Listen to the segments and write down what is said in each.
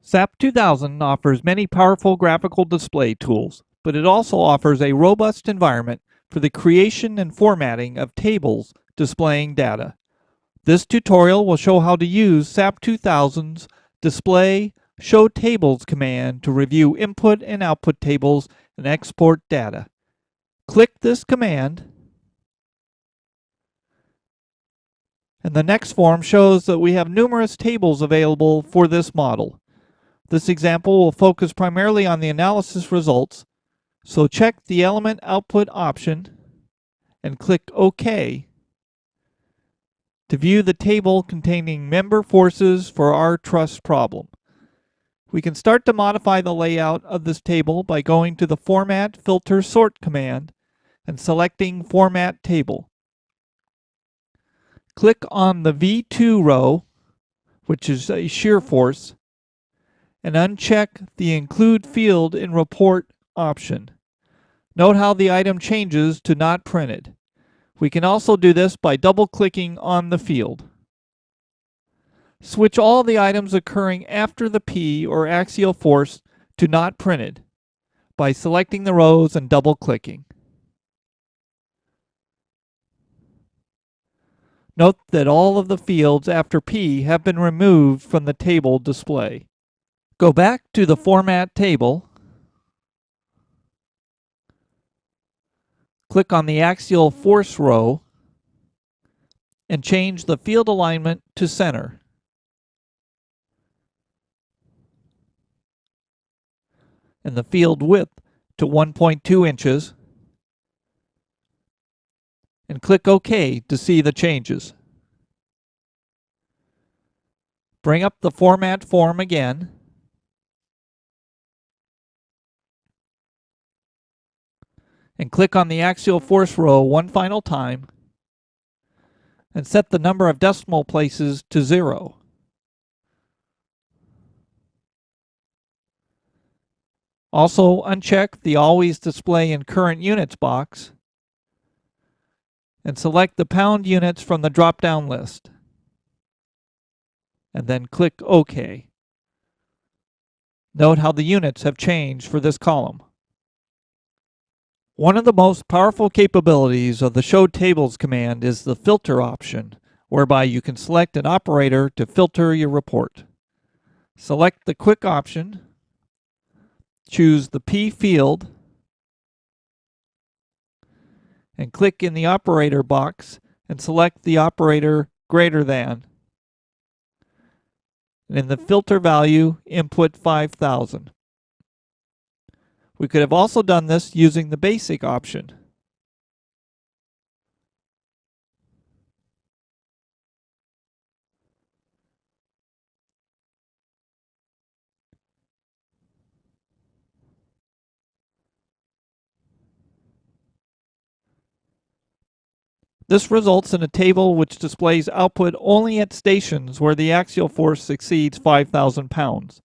SAP 2000 offers many powerful graphical display tools, but it also offers a robust environment for the creation and formatting of tables displaying data. This tutorial will show how to use SAP 2000's Display Show Tables command to review input and output tables and export data. Click this command, and the next form shows that we have numerous tables available for this model. This example will focus primarily on the analysis results, so check the Element Output option and click OK to view the table containing member forces for our truss problem. We can start to modify the layout of this table by going to the Format, Filter, Sort command and selecting Format Table. Click on the V2 row, which is a shear force, and uncheck the Include Field in Report option. Note how the item changes to Not Printed. We can also do this by double-clicking on the field. Switch all the items occurring after the P or axial force to Not Printed by selecting the rows and double-clicking. Note that all of the fields after P have been removed from the table display. Go back to the Format table, click on the axial force row, and change the field alignment to center. And the field width to 1.2 inches, and click OK to see the changes. Bring up the Format form again, and click on the axial force row one final time, and set the number of decimal places to 0. Also uncheck the Always Display in Current Units box, and select the pound units from the drop-down list, and then click OK. Note how the units have changed for this column. One of the most powerful capabilities of the Show Tables command is the Filter option, whereby you can select an operator to filter your report. Select the Quick option, choose the P field, and click in the operator box and select the operator greater than. And in the filter value, input 5000. We could have also done this using the basic option. This results in a table which displays output only at stations where the axial force exceeds 5,000 pounds.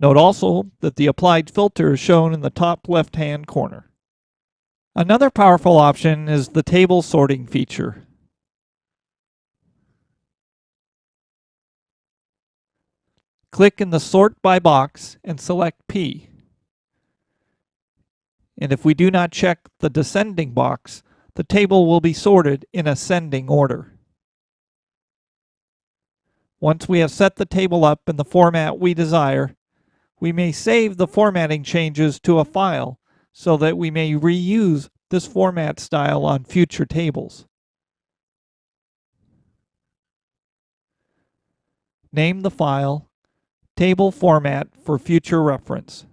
Note also that the applied filter is shown in the top left-hand corner. Another powerful option is the table sorting feature. Click in the Sort by box and select P. And if we do not check the descending box, the table will be sorted in ascending order. Once we have set the table up in the format we desire, we may save the formatting changes to a file so that we may reuse this format style on future tables. Name the file Table Format for future reference.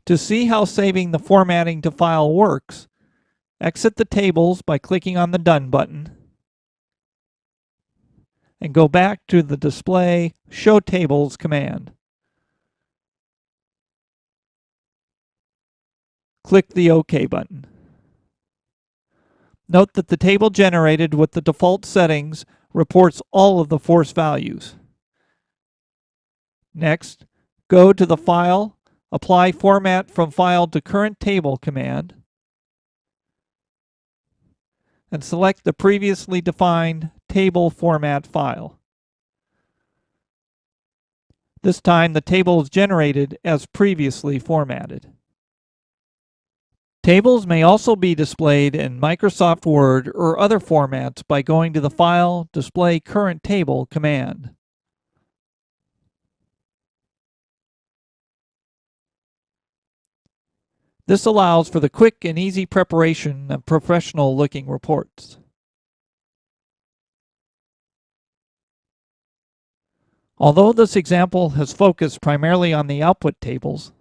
To see how saving the formatting to file works, exit the tables by clicking on the Done button and go back to the Display Show Tables command. Click the OK button. Note that the table generated with the default settings reports all of the force values. Next, go to the File, Apply Format from File to Current Table command, and select the previously defined table format file. This time the table is generated as previously formatted. Tables may also be displayed in Microsoft Word or other formats by going to the File, Display Current Table command. This allows for the quick and easy preparation of professional-looking reports. Although this example has focused primarily on the output tables,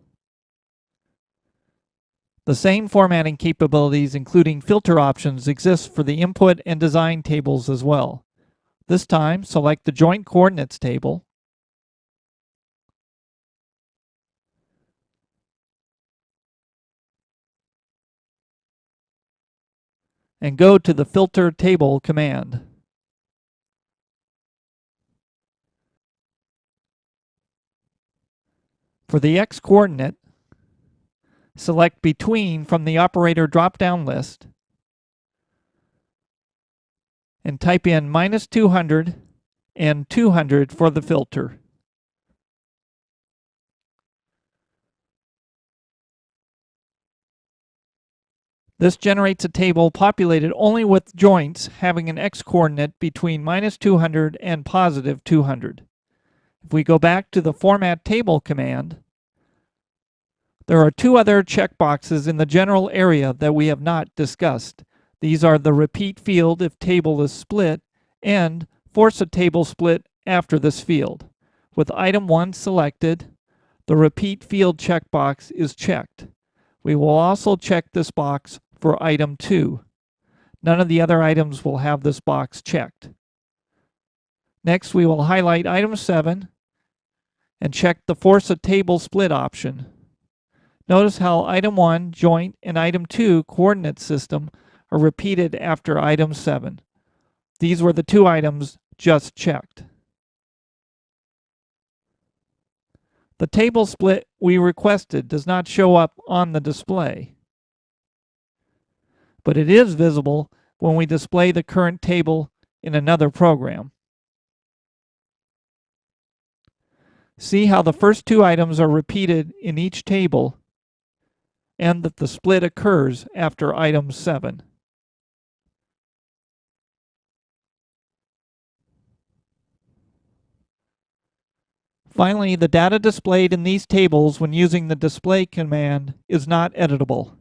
the same formatting capabilities, including filter options, exist for the input and design tables as well. This time, select the Joint Coordinates table and go to the Filter Table command. For the x-coordinate, select Between from the operator drop-down list and type in -200 and 200 for the filter. This generates a table populated only with joints having an x-coordinate between -200 and +200. If we go back to the Format Table command, there are two other checkboxes in the general area that we have not discussed. These are the Repeat field if table is split and Force a table split after this field. With item 1 selected, the Repeat field checkbox is checked. We will also check this box for item 2. None of the other items will have this box checked. Next, we will highlight item 7 and check the Force a table split option. Notice how item 1, joint, and item 2, coordinate system, are repeated after item 7. These were the two items just checked. The table split we requested does not show up on the display, but it is visible when we display the current table in another program. See how the first two items are repeated in each table and that the split occurs after item 7. Finally, the data displayed in these tables when using the display command is not editable.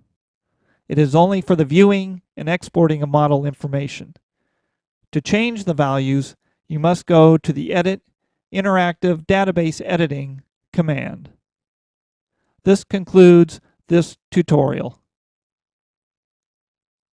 It is only for the viewing and exporting of model information. To change the values, you must go to the Edit Interactive Database Editing command. This concludes this tutorial.